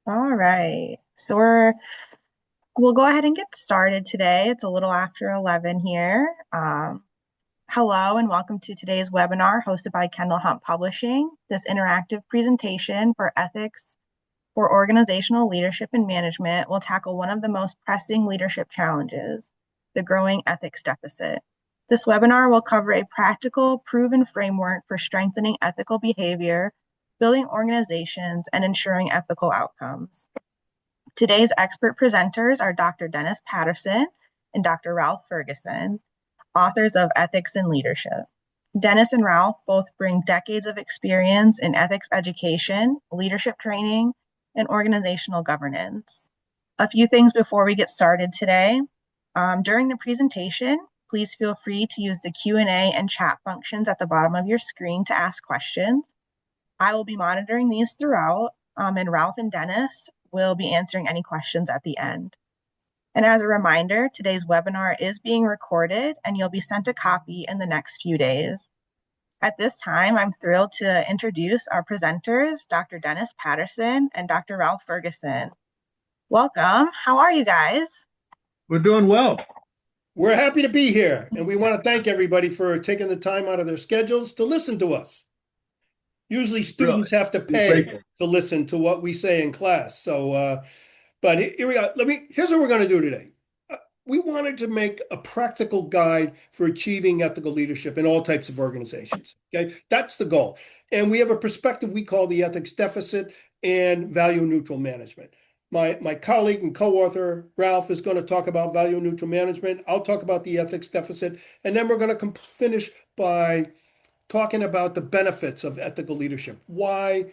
All right. We'll go ahead and get started today. It's a little after 11 here. Hello and welcome to today's webinar hosted by Kendall Hunt Publishing. This interactive presentation for ethics for organizational leadership and management will tackle one of the most pressing leadership challenges, the growing ethics deficit. This webinar will cover a practical, proven framework for strengthening ethical behavior, building organizations, and ensuring ethical outcomes. Today's expert presenters are Dr. Dennis Patterson and Dr. Ralph Ferguson, authors of Ethics and Leadership. Dennis and Ralph both bring decades of experience in ethics education, leadership training, and organizational governance. A few things before we get started today. During the presentation, please feel free to use the Q&A and chat functions at the bottom of your screen to ask questions. I will be monitoring these throughout, and Ralph and Dennis will be answering any questions at the end. And as a reminder, today's webinar is being recorded and you'll be sent a copy in the next few days. At this time, I'm thrilled to introduce our presenters, Dr. Dennis Patterson and Dr. Ralph Ferguson. Welcome. How are you guys? We're doing well. We're happy to be here, and we want to thank everybody for taking the time out of their schedules to listen to us. Usually students have to pay to listen to what we say in class. So, but here we go. Here's what we're going to do today. We wanted to make a practical guide for achieving ethical leadership in all types of organizations. Okay, that's the goal. And we have a perspective we call the ethics deficit and value neutral management. My colleague and co-author, Ralph, is going to talk about value neutral management. I'll talk about the ethics deficit. And then we're going to finish by talking about the benefits of ethical leadership, why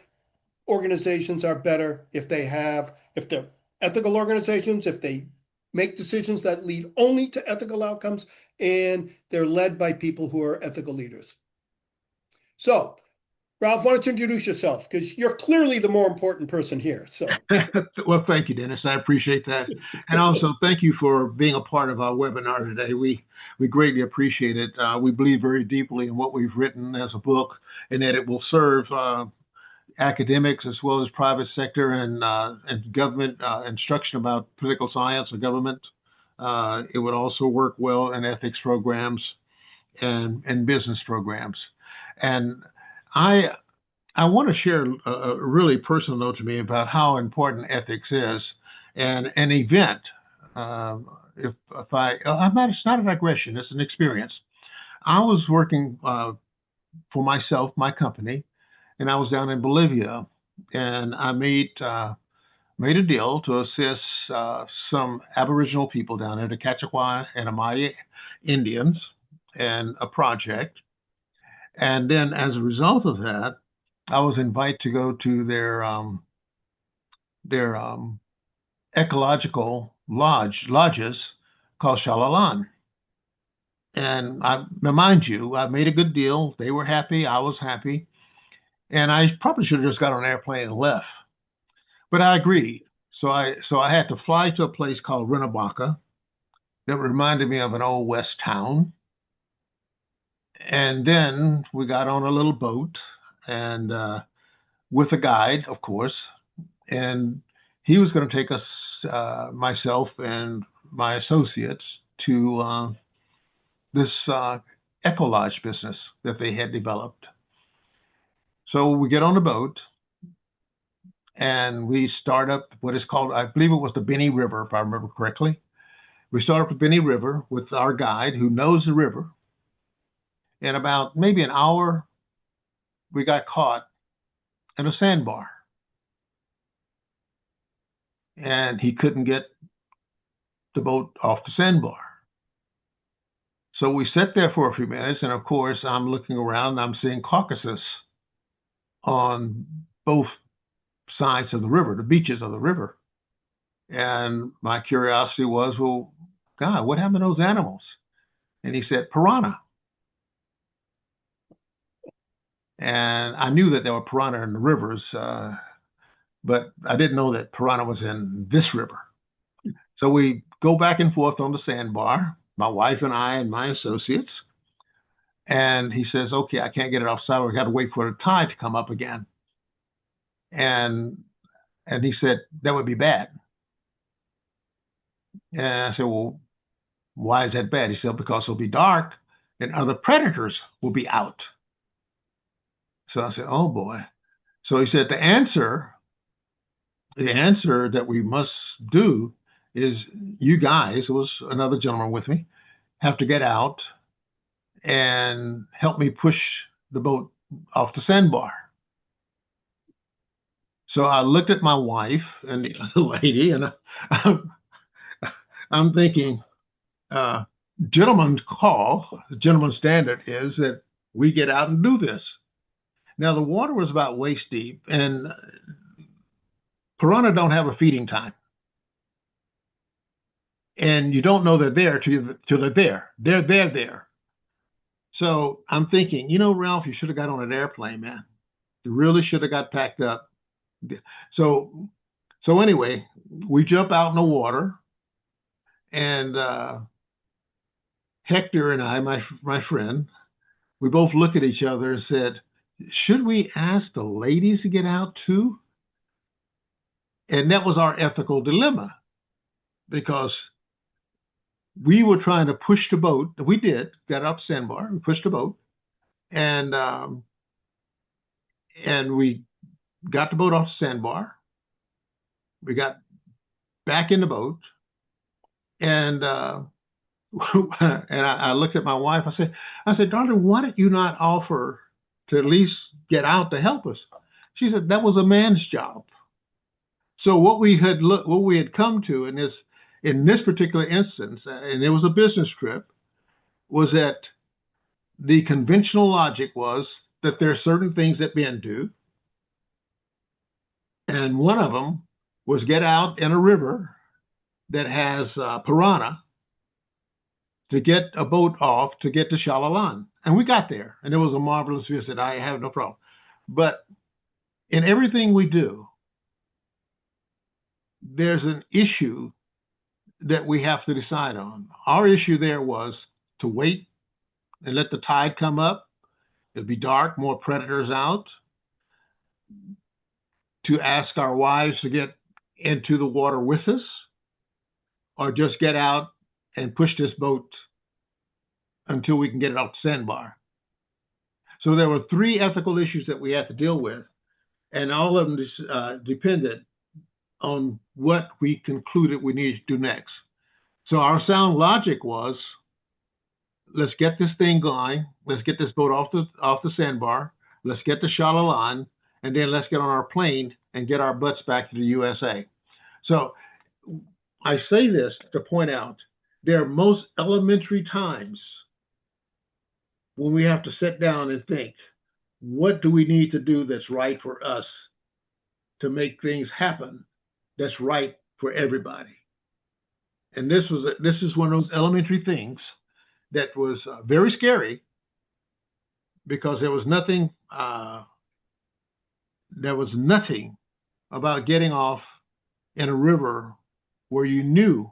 organizations are better if they're ethical organizations, if they make decisions that lead only to ethical outcomes, and they're led by people who are ethical leaders. So, Ralph, why don't you introduce yourself? Because you're clearly the more important person here. So, well, thank you, Dennis. I appreciate that. And also, thank you for being a part of our webinar today. We greatly appreciate it. We believe very deeply in what we've written as a book and that it will serve academics as well as private sector and government instruction about political science or government. It would also work well in ethics programs and business programs. And I want to share a really personal note to me about how important ethics is, and an event. It's not a digression; it's an experience. I was working for myself, my company, and I was down in Bolivia, and I made a deal to assist some Aboriginal people down there, the Cachawa and Amaya Indians, and a project. And then, as a result of that, I was invited to go to their ecological lodges called Shalalan. And mind you, I made a good deal. They were happy. I was happy. And I probably should have just got on an airplane and left. But I agreed. So I had to fly to a place called Rinabaca that reminded me of an old West town. And then we got on a little boat and with a guide, of course, and he was going to take us, myself and my associates, to this eco lodge business that they had developed. So we get on the boat and we start up what is called, I believe it was the Beni River, if I remember correctly. We start up the Beni River with our guide who knows the river. In about maybe an hour, we got caught in a sandbar. And he couldn't get the boat off the sandbar. So we sat there for a few minutes, and of course, I'm looking around, and I'm seeing carcasses on both sides of the river, the beaches of the river. And my curiosity was, well, God, what happened to those animals? And he said, piranha. And I knew that there were piranha in the rivers, but I didn't know that piranha was in this river. So we go back and forth on the sandbar, my wife and I and my associates. And he says, okay, I can't get it offside. We got to wait for the tide to come up again. And And he said, that would be bad. And I said, well, why is that bad? He said, because it'll be dark and other predators will be out. So I said, oh boy. So he said, the answer that we must do is you guys, it was another gentleman with me, have to get out and help me push the boat off the sandbar. So I looked at my wife and the other lady, and I'm thinking, gentleman's call, the gentleman's standard is that we get out and do this. Now, the water was about waist deep, and piranha don't have a feeding time. And you don't know they're there till they're there. They're there. So I'm thinking, Ralph, you should have got on an airplane, man. You really should have got packed up. So anyway, we jump out in the water, and Hector and I, my friend, we both looked at each other and said, should we ask the ladies to get out too? And that was our ethical dilemma, because we were trying to push the boat. We did, got up sandbar, we pushed the boat, and we got the boat off the sandbar. We got back in the boat, and and I looked at my wife. I said, darling, why did you not offer to at least get out to help us? She said, that was a man's job. So what we had come to in this particular instance, and it was a business trip, was that the conventional logic was that there are certain things that men do, and one of them was get out in a river that has piranha to get a boat off to get to Shalalan. And we got there, and it was a marvelous visit. I have no problem. But in everything we do, there's an issue that we have to decide on. Our issue there was to wait and let the tide come up. It'll be dark, more predators out. To ask our wives to get into the water with us, or just get out and push this boat until we can get it off the sandbar. So there were three ethical issues that we had to deal with, and all of them depended on what we concluded we needed to do next. So our sound logic was, let's get this thing going. Let's get this boat off the sandbar. Let's get to Shalalan, and then let's get on our plane and get our butts back to the USA. So I say this to point out, there are most elementary times when we have to sit down and think, what do we need to do that's right for us to make things happen that's right for everybody? And this is one of those elementary things that was very scary, because there was nothing about getting off in a river where you knew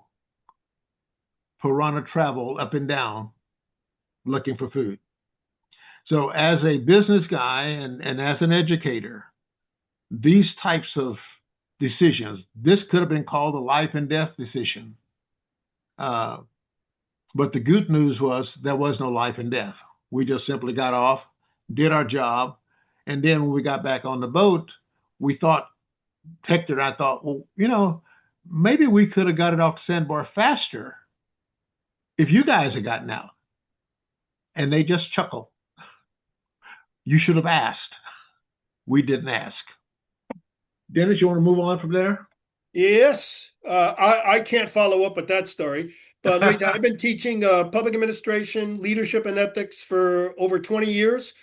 piranha travel up and down looking for food. So as a business guy and as an educator, these types of decisions, this could have been called a life and death decision. But the good news was there was no life and death. We just simply got off, did our job, and then when we got back on the boat, we thought, Hector and I thought, well, maybe we could have got it off the sandbar faster if you guys had gotten out. And they just chuckled. You should have asked. We didn't ask. Dennis, you want to move on from there? Yes. I can't follow up with that story. But I've been teaching public administration, leadership, and ethics for over 20 years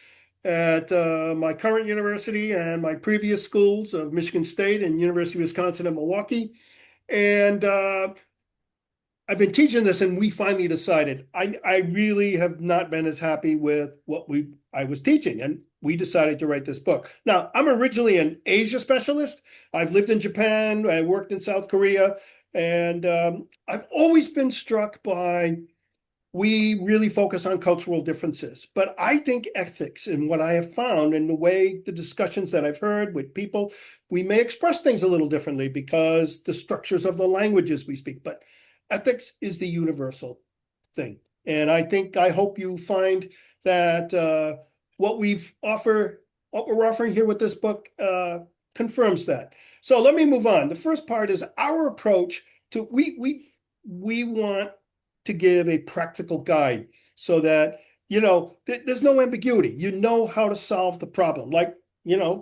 at my current university and my previous schools of Michigan State and University of Wisconsin at Milwaukee. And I've been teaching this, and we finally decided I really have not been as happy with what I was teaching, and we decided to write this book. Now, I'm originally an Asia specialist. I've lived in Japan, I worked in South Korea, and I've always been struck by we really focus on cultural differences. But I think ethics, and what I have found in the way the discussions that I've heard with people, we may express things a little differently because the structures of the languages we speak, but ethics is the universal thing. And I hope you find that what we're offering here with this book confirms that. So let me move on. The first part is our approach to, we want to give a practical guide so that, there's no ambiguity. You know how to solve the problem, like,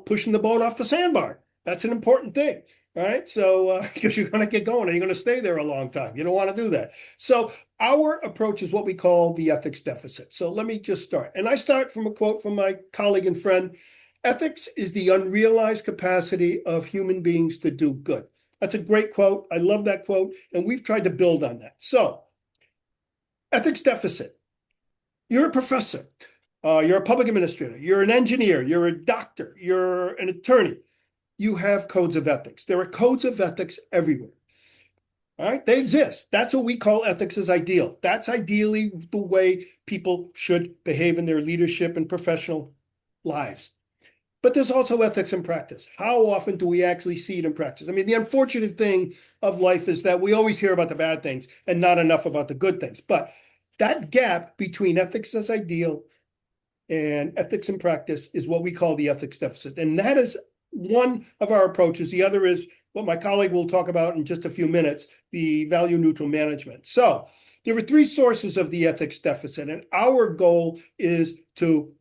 pushing the boat off the sandbar. That's an important thing, right? So, because you're going to get going and you're going to stay there a long time. You don't want to do that. So our approach is what we call the ethics deficit. So let me just start. And I start from a quote from my colleague and friend. Ethics is the unrealized capacity of human beings to do good. That's a great quote. I love that quote. And we've tried to build on that. So, ethics deficit. You're a professor. You're a public administrator. You're an engineer. You're a doctor. You're an attorney. You have codes of ethics. There are codes of ethics everywhere. All right, they exist. That's what we call ethics as ideal. That's ideally the way people should behave in their leadership and professional lives. But there's also ethics in practice. How often do we actually see it in practice? I mean, the unfortunate thing of life is that we always hear about the bad things and not enough about the good things. But that gap between ethics as ideal and ethics in practice is what we call the ethics deficit. And that is one of our approaches. The other is what my colleague will talk about in just a few minutes, the value neutral management. So there are three sources of the ethics deficit, and our goal is to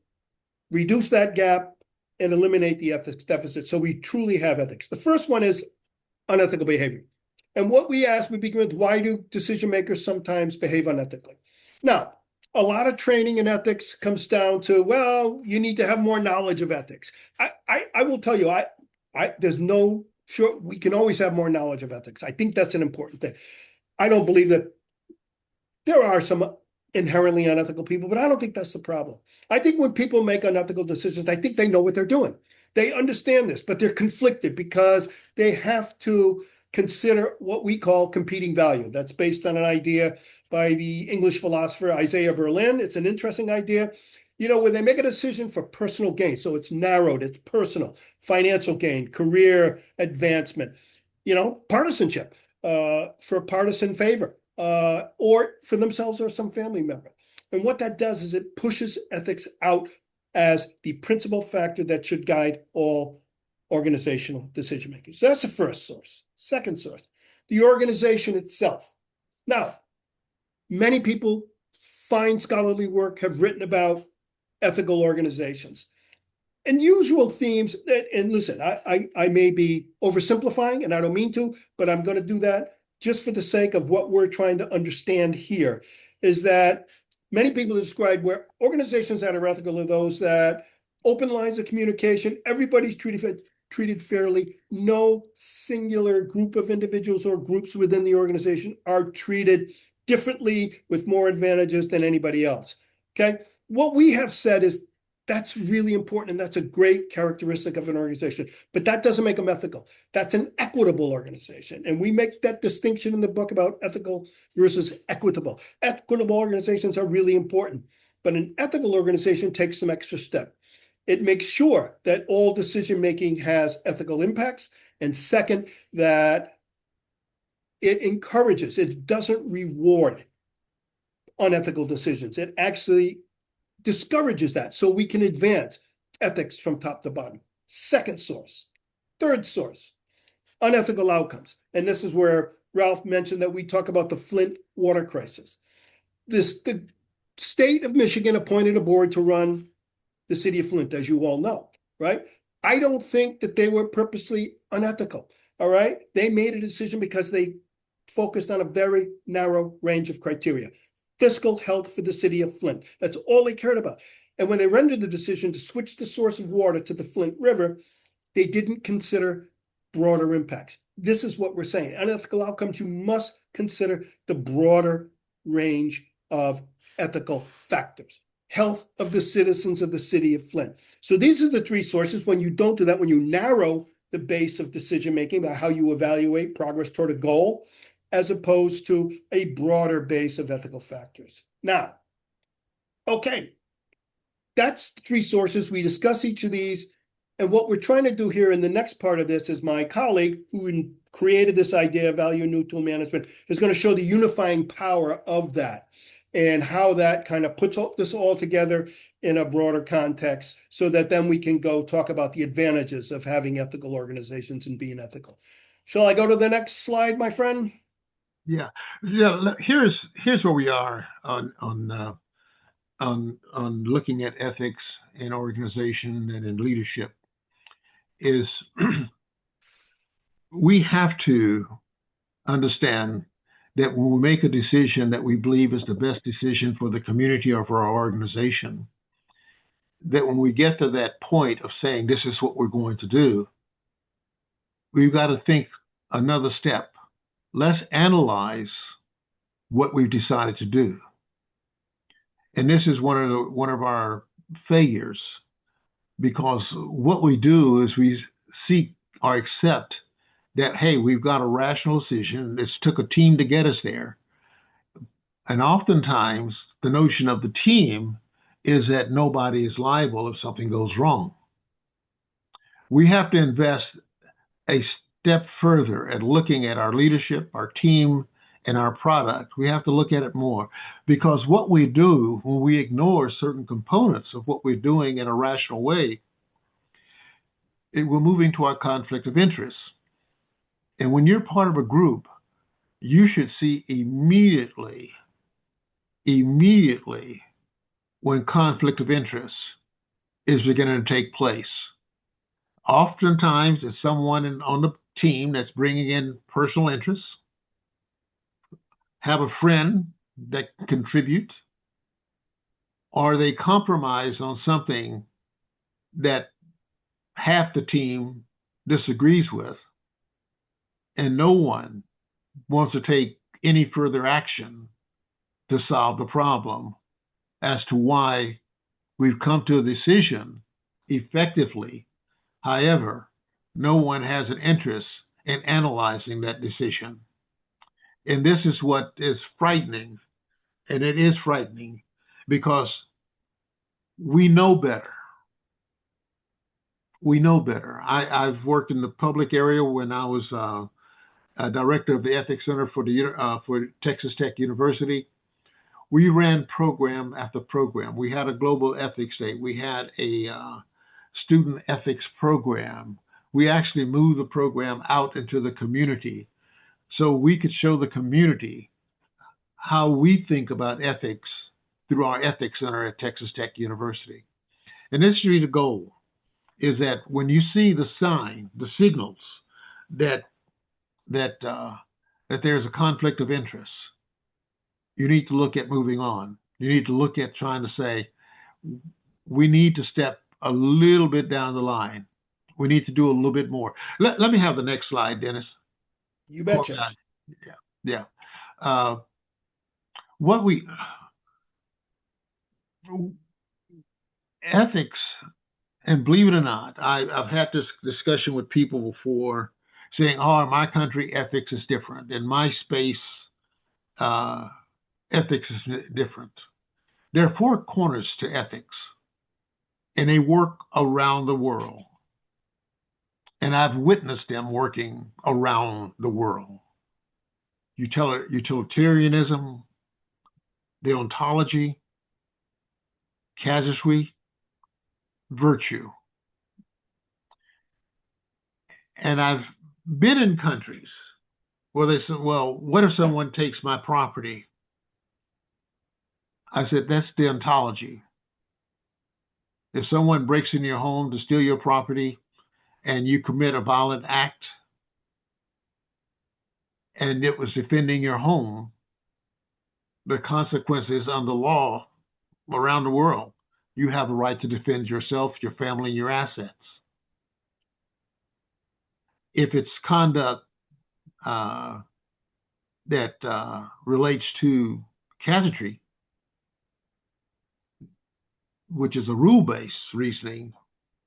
reduce that gap and eliminate the ethics deficit so we truly have ethics. The first one is unethical behavior. And what we ask, we begin with, why do decision makers sometimes behave unethically? Now, a lot of training in ethics comes down to, well, you need to have more knowledge of ethics. I will tell you, there's no sure we can always have more knowledge of ethics. I think that's an important thing. I don't believe that there are some inherently unethical people, but I don't think that's the problem. I think when people make unethical decisions, I think they know what they're doing. They understand this, but they're conflicted because they have to consider what we call competing value. That's based on an idea by the English philosopher Isaiah Berlin. It's an interesting idea, where they make a decision for personal gain. So it's narrowed, it's personal, financial gain, career advancement, partisanship, for partisan favor, or for themselves or some family member. And what that does is it pushes ethics out as the principal factor that should guide all organizational decision making. So that's the first source. Second source, the organization itself. Now, many people, fine scholarly work, have written about ethical organizations. And usual themes, and listen, I may be oversimplifying, and I don't mean to, but I'm going to do that just for the sake of what we're trying to understand here, is that many people describe where organizations that are ethical are those that open lines of communication, everybody's treated fairly, no singular group of individuals or groups within the organization are treated differently with more advantages than anybody else. Okay, what we have said is that's really important, and that's a great characteristic of an organization, but that doesn't make them ethical. That's an equitable organization, and we make that distinction in the book about ethical versus equitable. Equitable organizations are really important, but an ethical organization takes some extra step. It makes sure that all decision-making has ethical impacts, and second, that it encourages, it doesn't reward unethical decisions. It actually discourages that so we can advance ethics from top to bottom. Second source. Third source, unethical outcomes. And this is where Ralph mentioned that we talk about the Flint water crisis. The state of Michigan appointed a board to run the city of Flint, as you all know, right? I don't think that they were purposely unethical, all right? They made a decision because they focused on a very narrow range of criteria. Fiscal health for the city of Flint. That's all they cared about. And when they rendered the decision to switch the source of water to the Flint River, they didn't consider broader impacts. This is what we're saying. Unethical outcomes, you must consider the broader range of ethical factors. Health of the citizens of the city of Flint. So these are the three sources. When you don't do that, when you narrow the base of decision-making about how you evaluate progress toward a goal, as opposed to a broader base of ethical factors. Now, okay, that's the three sources. We discuss each of these. And what we're trying to do here in the next part of this is my colleague who created this idea of value neutral management is going to show the unifying power of that and how that kind of puts this all together in a broader context so that then we can go talk about the advantages of having ethical organizations and being ethical. Shall I go to the next slide, my friend? Yeah. Here's where we are on looking at ethics in organization and in leadership is we have to understand that when we make a decision that we believe is the best decision for the community or for our organization, that when we get to that point of saying this is what we're going to do, we've got to think another step. Let's analyze what we've decided to do. And this is one of our failures, because what we do is we seek or accept that, hey, we've got a rational decision. This took a team to get us there. And oftentimes the notion of the team is that nobody is liable if something goes wrong. We have to invest a step further at looking at our leadership, our team, and our product. We have to look at it more, because what we do when we ignore certain components of what we're doing in a rational way, we're moving to our conflict of interest. And when you're part of a group, you should see immediately when conflict of interest is beginning to take place. Oftentimes, it's someone on the team that's bringing in personal interests, have a friend that contributes, or they compromise on something that half the team disagrees with, and no one wants to take any further action to solve the problem as to why we've come to a decision effectively. However, no one has an interest in analyzing that decision. And this is what is frightening. And it is frightening because we know better. We know better. I've worked in the public area when I was a director of the Ethics Center for Texas Tech University. We ran program after program. We had a global ethics day. We had a student ethics program. We actually moved the program out into the community so we could show the community how we think about ethics through our ethics center at Texas Tech University. And this should be the goal, is that when you see the sign, the signals that there's a conflict of interest, you need to look at moving on. You need to look at trying to say, we need to step a little bit down the line. We need to do a little bit more. Let me have the next slide, Dennis. You betcha. Yeah. What we ethics, and believe it or not, I've had this discussion with people before, saying, "Oh, in my country, ethics is different. In my space, ethics is different." There are four corners to ethics, and they work around the world. And I've witnessed them working around the world. Utilitarianism, deontology, casuistry, virtue. And I've been in countries where they said, well, what if someone takes my property? I said, that's deontology. If someone breaks into your home to steal your property and you commit a violent act and it was defending your home, the consequences under law around the world, you have the right to defend yourself, your family, and your assets. If it's conduct that relates to casuistry, which is a rule-based reasoning,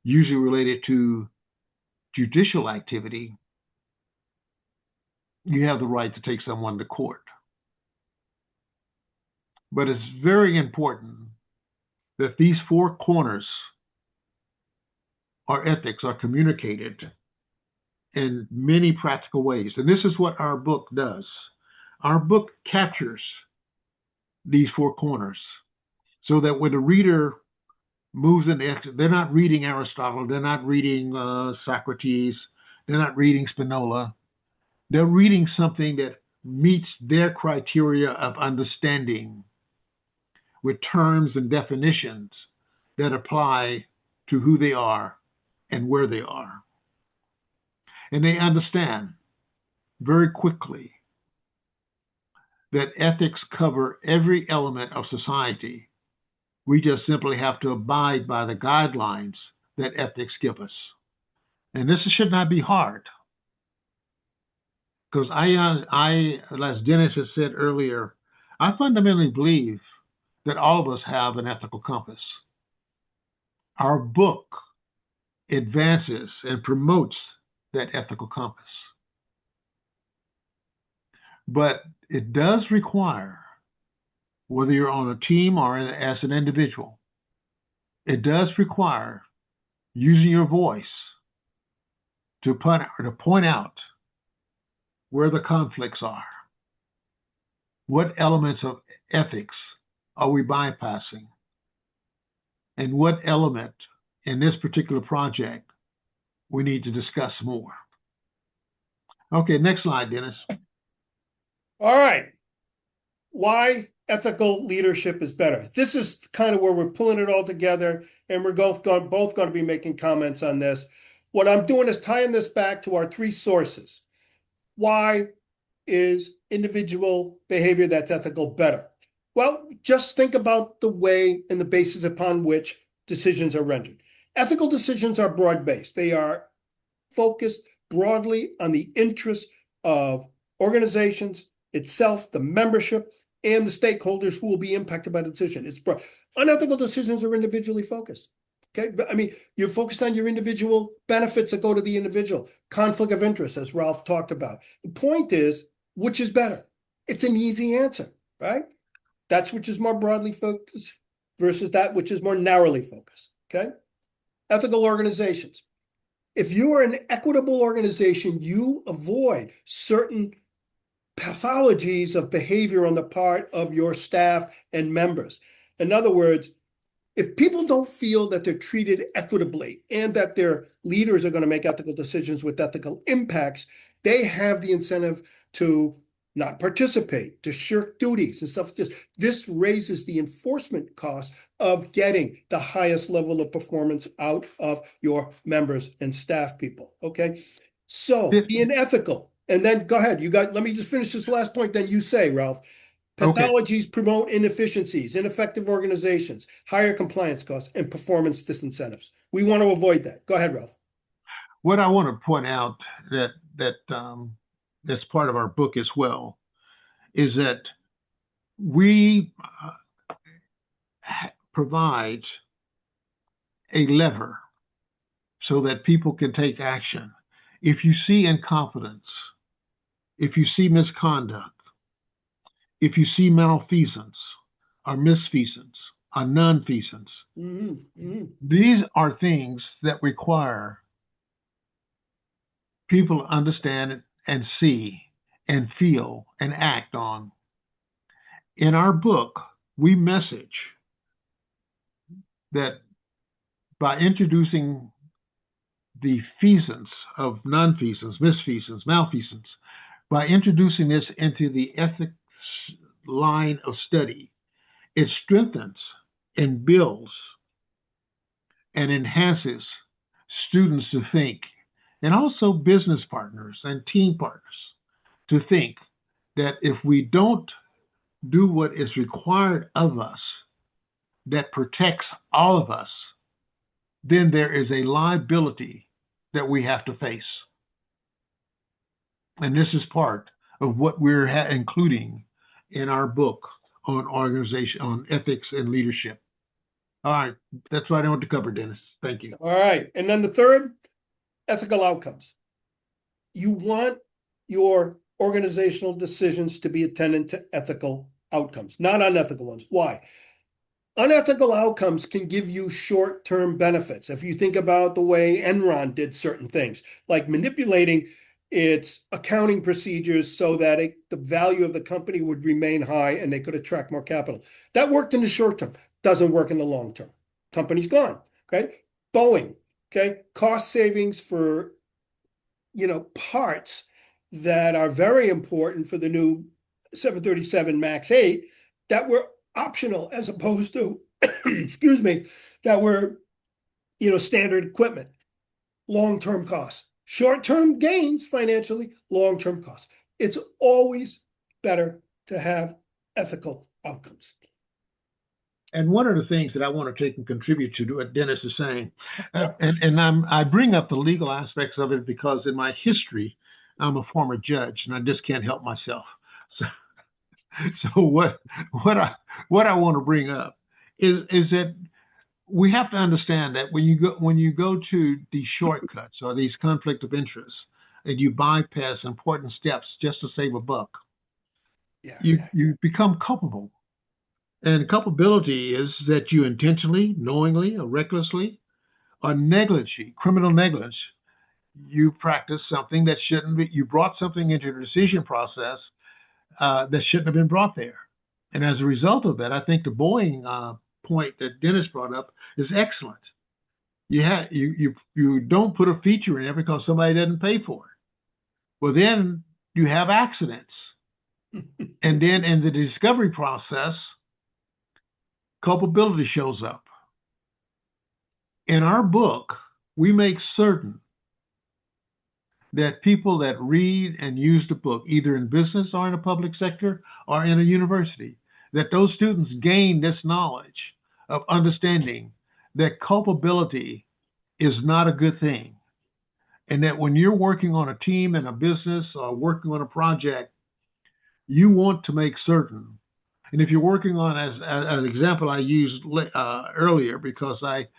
usually related to judicial activity, you have the right to take someone to court. But it's very important that these four corners our ethics are communicated in many practical ways. And this is what our book does. Our book captures these four corners so that when the reader moves in, they're not reading Aristotle, they're not reading Socrates, they're not reading Spinoza. They're reading something that meets their criteria of understanding with terms and definitions that apply to who they are and where they are. And they understand very quickly that ethics cover every element of society. We just simply have to abide by the guidelines that ethics give us. And this should not be hard. Because as Dennis has said earlier, I fundamentally believe that all of us have an ethical compass. Our book advances and promotes that ethical compass. But it does require, whether you're on a team or as an individual, it does require using your voice to point out where the conflicts are. What elements of ethics are we bypassing? And what element in this particular project we need to discuss more? Okay, next slide, Dennis. All right. Why ethical leadership is better. This is kind of where we're pulling it all together, and we're both going to be making comments on this. What I'm doing is tying this back to our three sources. Why is individual behavior that's ethical better? Well, just think about the way and the basis upon which decisions are rendered. Ethical decisions are broad-based. They are focused broadly on the interests of organizations itself, the membership, and the stakeholders who will be impacted by the decision. It's broad. Unethical decisions are individually focused. Okay, I mean, you're focused on your individual benefits that go to the individual. Conflict of interest, as Ralph talked about. The point is, which is better? It's an easy answer, right? That's which is more broadly focused versus that which is more narrowly focused. Okay, ethical organizations. If you are an equitable organization, you avoid certain pathologies of behavior on the part of your staff and members. In other words, if people don't feel that they're treated equitably and that their leaders are going to make ethical decisions with ethical impacts, they have the incentive to not participate, to shirk duties and stuff like this. This raises the enforcement cost of getting the highest level of performance out of your members and staff people. Okay. So being ethical. And then go ahead. Let me just finish this last point. Then you say, Ralph. Pathologies promote inefficiencies, ineffective organizations, higher compliance costs, and performance disincentives. We want to avoid that. Go ahead, Ralph. What I want to point out that's part of our book as well is that we provide a lever so that people can take action. If you see incompetence, if you see misconduct, if you see malfeasance or misfeasance or nonfeasance, these are things that require people to understand and see and feel and act on. In our book, we message that by introducing the feasance of nonfeasance, misfeasance, malfeasance, by introducing this into the ethics line of study, it strengthens and builds and enhances students to think, and also business partners and team partners to think that if we don't do what is required of us that protects all of us, then there is a liability that we have to face. And this is part of what we're including in our book on ethics and leadership. All right, that's what I want to cover, Dennis. Thank you. All right, and then the third, ethical outcomes. You want your organizational decisions to be attendant to ethical outcomes, not unethical ones. Why? Unethical outcomes can give you short-term benefits. If you think about the way Enron did certain things, like manipulating its accounting procedures so that the value of the company would remain high and they could attract more capital. That worked in the short term, doesn't work in the long term. Company's gone. Okay. Boeing, okay, cost savings for parts that are very important for the new 737 MAX 8 that were optional as opposed to, excuse me, that were, standard equipment. Long-term costs, short-term gains financially, long-term costs. It's always better to have ethical outcomes. And one of the things that I want to take and contribute to what Dennis is saying, I bring up the legal aspects of it because in my history, I'm a former judge, and I just can't help myself. So what I want to bring up is that we have to understand that when you go to these shortcuts or these conflict of interest, and you bypass important steps just to save a buck, you become culpable. And culpability is that you intentionally, knowingly, or recklessly, or negligently, criminal negligence, you practice something that shouldn't be. You brought something into the decision process that shouldn't have been brought there. And as a result of that, I think the Boeing point that Dennis brought up is excellent. You don't put a feature in there because somebody doesn't pay for it. Well, then you have accidents. And then in the discovery process, culpability shows up. In our book, we make certain that people that read and use the book, either in business or in the public sector or in a university, that those students gain this knowledge of understanding that culpability is not a good thing. And that when you're working on a team in a business or working on a project, you want to make certain. And if you're working on, as an example I used earlier, because I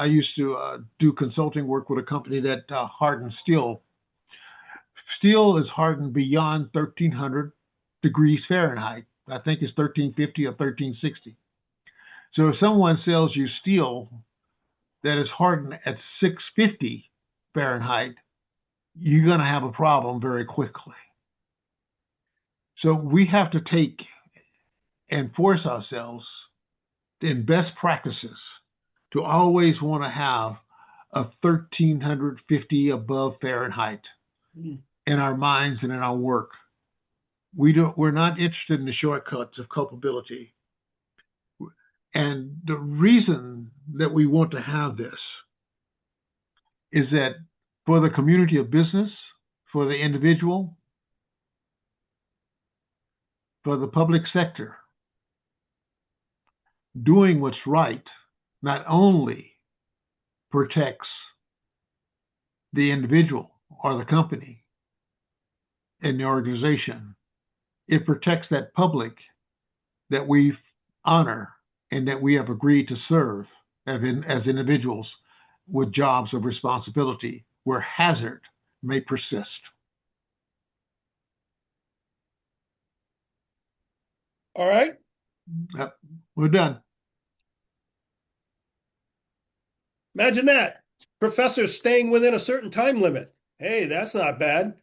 used to do consulting work with a company that hardened steel. Steel is hardened beyond 1,300 degrees Fahrenheit. I think it's 1,350 or 1,360. So if someone sells you steel that is hardened at 650 Fahrenheit, you're going to have a problem very quickly. So we have to take and force ourselves in best practices to always want to have a 1,350 above Fahrenheit in our minds and in our work. We're not interested in the shortcuts of culpability. And the reason that we want to have this is that for the community of business, for the individual, for the public sector, doing what's right not only protects the individual or the company and the organization, it protects that public that we honor and that we have agreed to serve as individuals with jobs of responsibility where hazard may persist. All right. Yep, we're done. Imagine that. Professor staying within a certain time limit. Hey, that's not bad.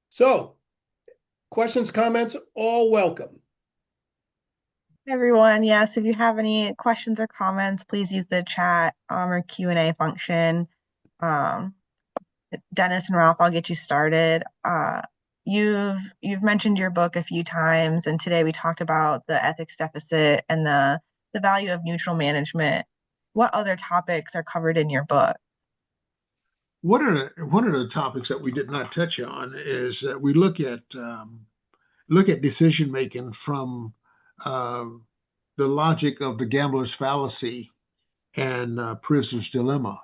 So, questions, comments, all welcome. Everyone, yes, if you have any questions or comments, please use the chat or Q&A function. Dennis and Ralph, I'll get you started. You've mentioned your book a few times, and today we talked about the ethics deficit and the value of neutral management. What other topics are covered in your book? One of the topics that we did not touch on is that we look at decision making from the logic of the gambler's fallacy and prisoner's dilemma.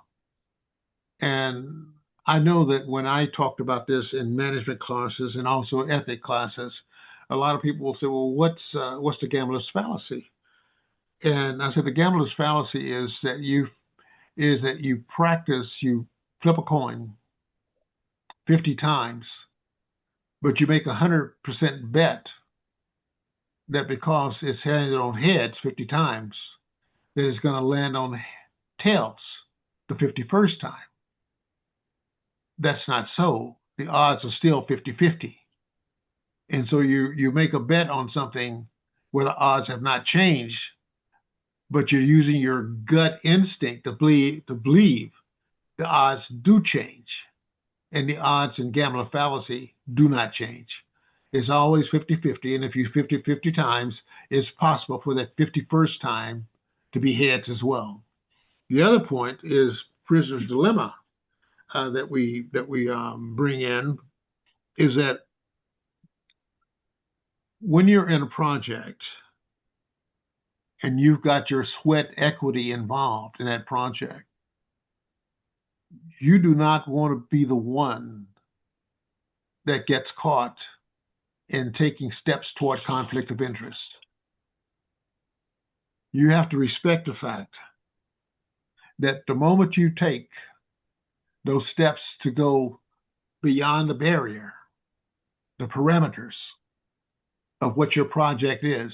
And I know that when I talked about this in management classes and also ethic classes, a lot of people will say, "Well, what's the gambler's fallacy?" And I said the gambler's fallacy is that you flip a coin 50 times, but you make 100% bet that because it's landed on heads 50 times, that it's going to land on tails the 51st time. That's not so. The odds are still 50-50. And so you make a bet on something where the odds have not changed, but you're using your gut instinct to believe the odds do change. And the odds in gambler fallacy do not change. It's always 50-50. And if you 50-50 times, it's possible for that 51st time to be heads as well. The other point is prisoner's dilemma that we bring in is that when you're in a project and you've got your sweat equity involved in that project, you do not want to be the one that gets caught in taking steps toward conflict of interest. You have to respect the fact that the moment you take those steps to go beyond the barrier, the parameters of what your project is,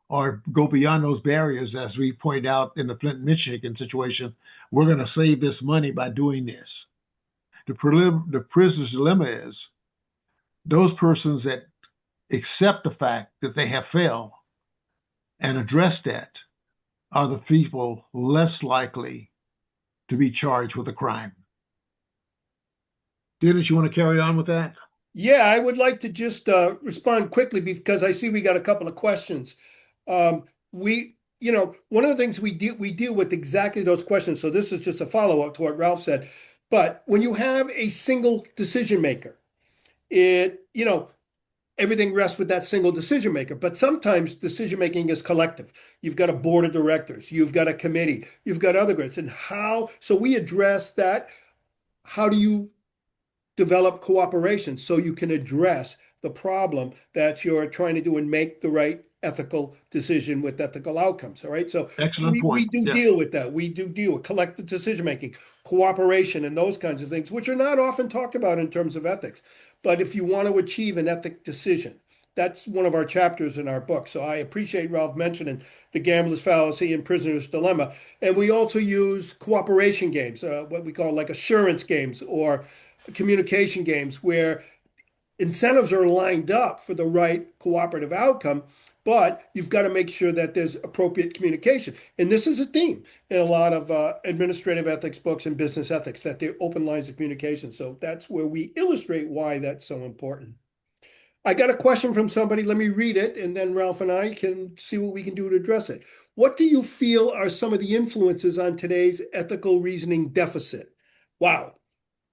or go beyond those barriers, as we point out in the Flint, Michigan situation, we're going to save this money by doing this. The prisoner's dilemma is those persons that accept the fact that they have failed and address that are the people less likely to be charged with a crime. Dennis, you want to carry on with that? Yeah, I would like to just respond quickly because I see we got a couple of questions. One of the things we deal with exactly those questions. So this is just a follow-up to what Ralph said. But when you have a single decision maker, everything rests with that single decision maker. But sometimes decision making is collective. You've got a board of directors, you've got a committee, you've got other groups. So we address that. How do you develop cooperation so you can address the problem that you're trying to do and make the right ethical decision with ethical outcomes? All right. So excellent point. We do deal with that. We do deal with collective decision making, cooperation, and those kinds of things, which are not often talked about in terms of ethics. But if you want to achieve an ethic decision, that's one of our chapters in our book. So I appreciate Ralph mentioning the gambler's fallacy and prisoner's dilemma. And we also use cooperation games, what we call like assurance games or communication games, where incentives are lined up for the right cooperative outcome, but you've got to make sure that there's appropriate communication. And this is a theme in a lot of administrative ethics books and business ethics, that they're open lines of communication. So that's where we illustrate why that's so important. I got a question from somebody. Let me read it, and then Ralph and I can see what we can do to address it. What do you feel are some of the influences on today's ethical reasoning deficit? Wow,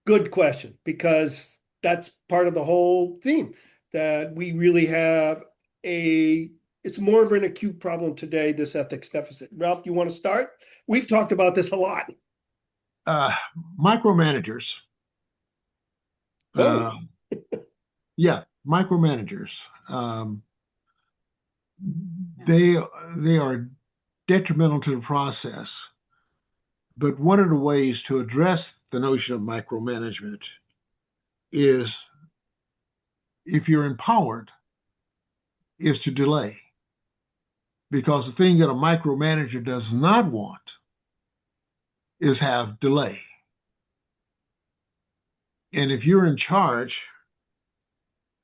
good question, because that's part of the whole theme, that we really have it's more of an acute problem today, this ethics deficit. Ralph, you want to start? We've talked about this a lot. Micromanagers. Oh. Yeah, micromanagers. They are detrimental to the process. But one of the ways to address the notion of micromanagement is, if you're empowered, is to delay. Because the thing that a micromanager does not want is have delay. And if you're in charge,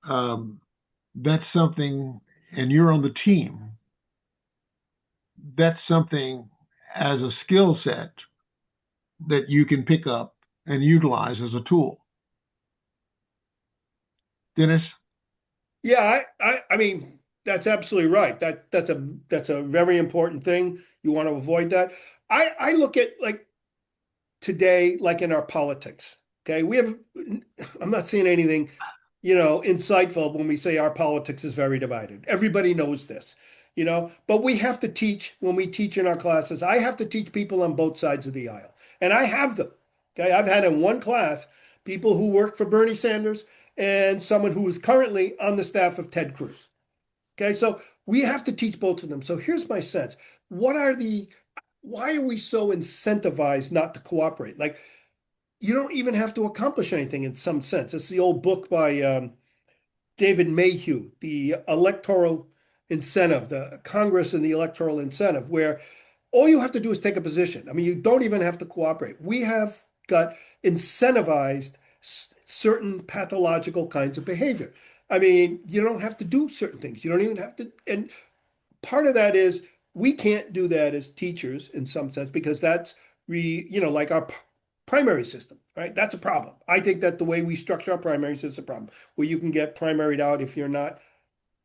that's something, and you're on the team, that's something as a skill set that you can pick up and utilize as a tool. Dennis? Yeah, I mean, that's absolutely right. That's a very important thing. You want to avoid that. I look at, like, today, like in our politics. Okay, I'm not saying anything, insightful when we say our politics is very divided. Everybody knows this, but we have to teach, when we teach in our classes, I have to teach people on both sides of the aisle. And I have them. Okay, I've had in one class people who work for Bernie Sanders and someone who is currently on the staff of Ted Cruz. Okay, so we have to teach both of them. So here's my sense. Why are we so incentivized not to cooperate? Like, you don't even have to accomplish anything in some sense. It's the old book by David Mayhew, the electoral incentive, the Congress and the electoral incentive, where all you have to do is take a position. I mean, you don't even have to cooperate. We have got incentivized certain pathological kinds of behavior. I mean, you don't have to do certain things. You don't even have to. And part of that is we can't do that as teachers in some sense because that's like our primary system, right? That's a problem. I think that the way we structure our primaries is a problem where you can get primaried out if you're not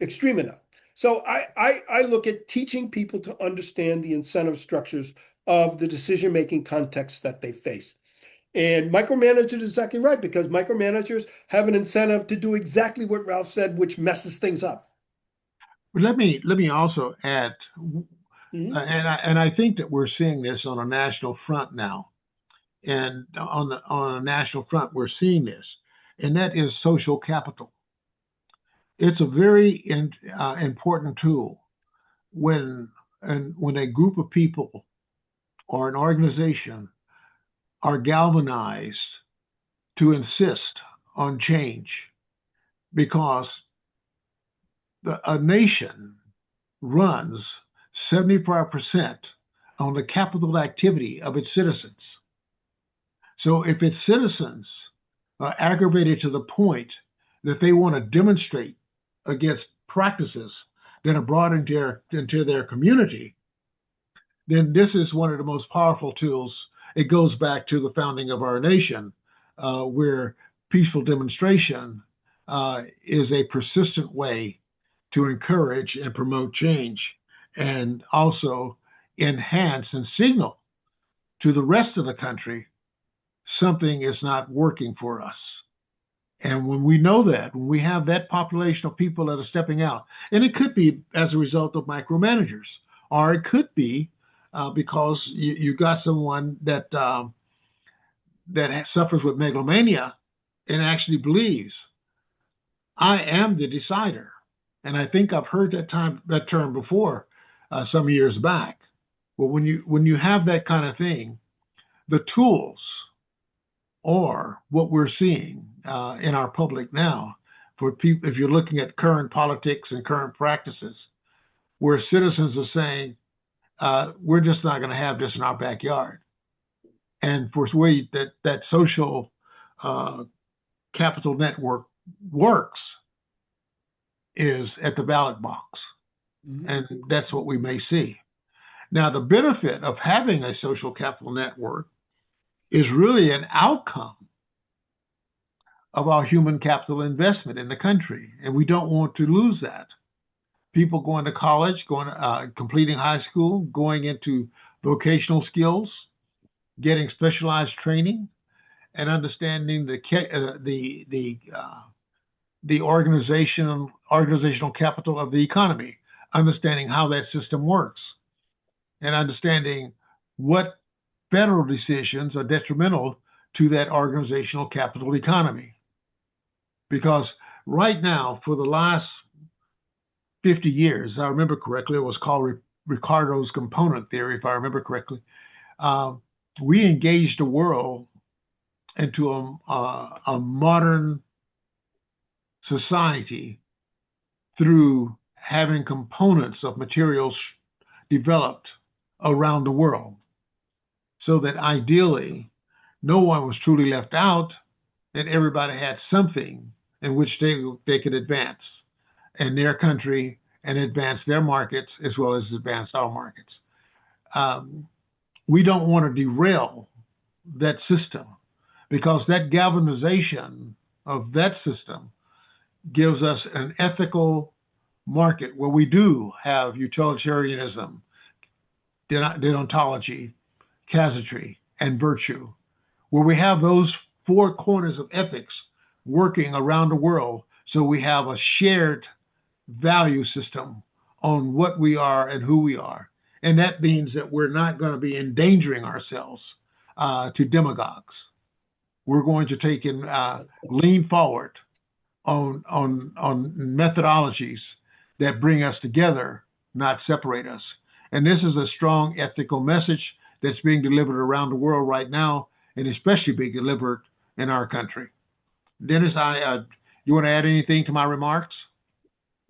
extreme enough. So I look at teaching people to understand the incentive structures of the decision-making context that they face. And micromanagers is exactly right because micromanagers have an incentive to do exactly what Ralph said, which messes things up. But let me also add, Mhm. and I think that we're seeing this on a national front now, and on a national front we're seeing this, and that is social capital. It's a very important tool when a group of people or an organization are galvanized to insist on change because a nation runs 75% on the capital activity of its citizens. So if its citizens are aggravated to the point that they want to demonstrate against practices that are brought into their community, then this is one of the most powerful tools. It goes back to the founding of our nation, where peaceful demonstration is a persistent way to encourage and promote change and also enhance and signal to the rest of the country something is not working for us. And when we know that, when we have that population of people that are stepping out, and it could be as a result of micromanagers, or it could be because you got someone that suffers with megalomania and actually believes I am the decider. And I think I've heard that term before some years back. Well, when you have that kind of thing, the tools or what we're seeing in our public now for people, if you're looking at current politics and current practices, where citizens are saying, we're just not going to have this in our backyard. And for the way that social capital network works is at the ballot box. Mm-hmm. And that's what we may see. Now, the benefit of having a social capital network is really an outcome of our human capital investment in the country. And we don't want to lose that. People going to college, completing high school, going into vocational skills, getting specialized training, and understanding the organizational capital of the economy, understanding how that system works, and understanding what federal decisions are detrimental to that organizational capital economy. Because right now, for the last 50 years, I remember correctly, it was called Ricardo's component theory, if I remember correctly. We engaged the world into a modern society through having components of materials developed around the world, so that ideally no one was truly left out and everybody had something in which they could advance in their country and advance their markets as well as advance our markets. We don't want to derail that system because that galvanization of that system gives us an ethical market where we do have utilitarianism, deontology, casuistry, and virtue, where we have those four corners of ethics working around the world, so we have a shared value system on what we are and who we are. And that means that we're not going to be endangering ourselves to demagogues. We're going to take and lean forward on methodologies that bring us together, not separate us. And this is a strong ethical message that's being delivered around the world right now, and especially being delivered in our country. Dennis, you want to add anything to my remarks?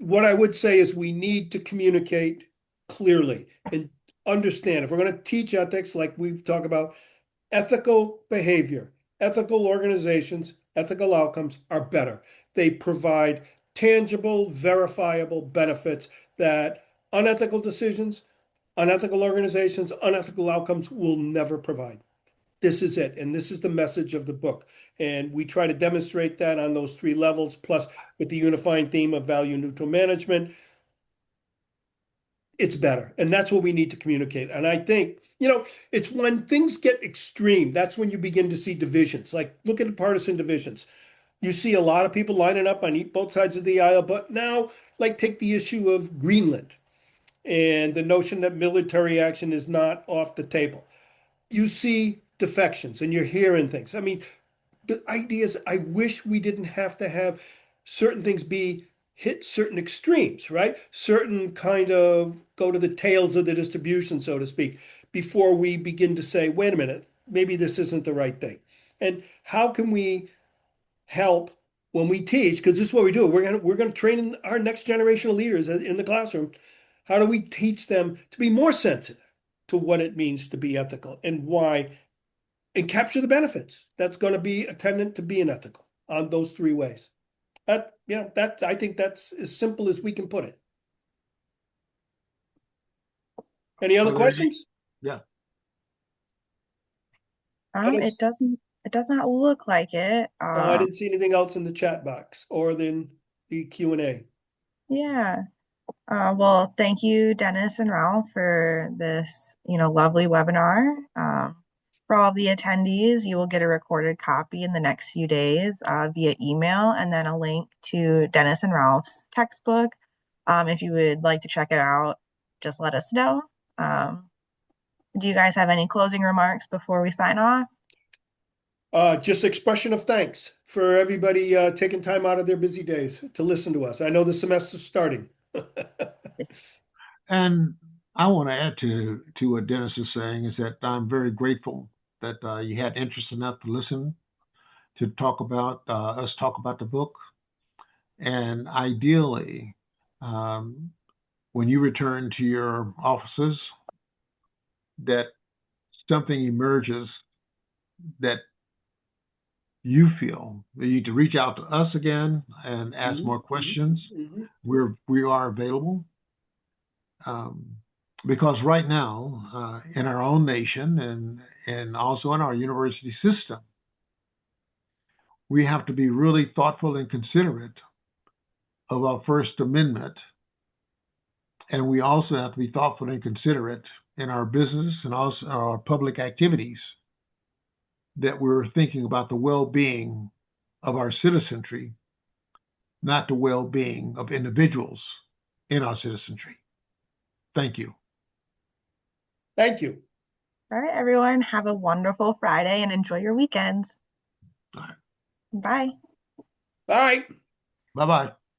what I would say is we need to communicate clearly and understand. If we're going to teach ethics, like we've talked about, ethical behavior, ethical organizations, ethical outcomes are better. They provide tangible, verifiable benefits that unethical decisions, unethical organizations, unethical outcomes will never provide. This is it. And this is the message of the book. And we try to demonstrate that on those three levels, plus with the unifying theme of value neutral management. It's better. And that's what we need to communicate. And I think, it's when things get extreme, that's when you begin to see divisions. Like, look at the partisan divisions. You see a lot of people lining up on both sides of the aisle. But now, like, take the issue of Greenland and the notion that military action is not off the table. You see defections and you're hearing things. I mean, the idea is I wish we didn't have to have certain things be hit certain extremes, right? Certain kind of go to the tails of the distribution, so to speak, before we begin to say, wait a minute, maybe this isn't the right thing. And how can we help when we teach? Because this is what we do. We're gonna train our next generation of leaders in the classroom. How do we teach them to be more sensitive to what it means to be ethical and why, and capture the benefits that's going to be attendant to being ethical on those three ways. I think that's as simple as we can put it. Any other Well, questions? yeah. It does not look like it. I didn't see anything else in the chat box or then the Q&A. Yeah. Well, thank you, Dennis and Ralph, for this, lovely webinar. For all of the attendees, you will get a recorded copy in the next few days via email, and then a link to Dennis and Ralph's textbook. If you would like to check it out, just let us know. Do you guys have any closing remarks before we sign off? Just expression of thanks for everybody taking time out of their busy days to listen to us. I know the semester's starting. And I want to add to what Dennis is saying is that I'm very grateful that you had interest enough to listen to talk about us talk about the book. And ideally, when you return to your offices, that something emerges that you feel that you need to reach out to us again and ask more questions. We are available. Because right now, in our own nation and also in our university system, we have to be really thoughtful and considerate of our First Amendment. And we also have to be thoughtful and considerate in our business and also our public activities, that we're thinking about the well-being of our citizenry, not the well-being of individuals in our citizenry. Thank you. Thank you. All right, everyone, have a wonderful Friday and enjoy your weekends. All right. Bye. Bye. Bye-bye.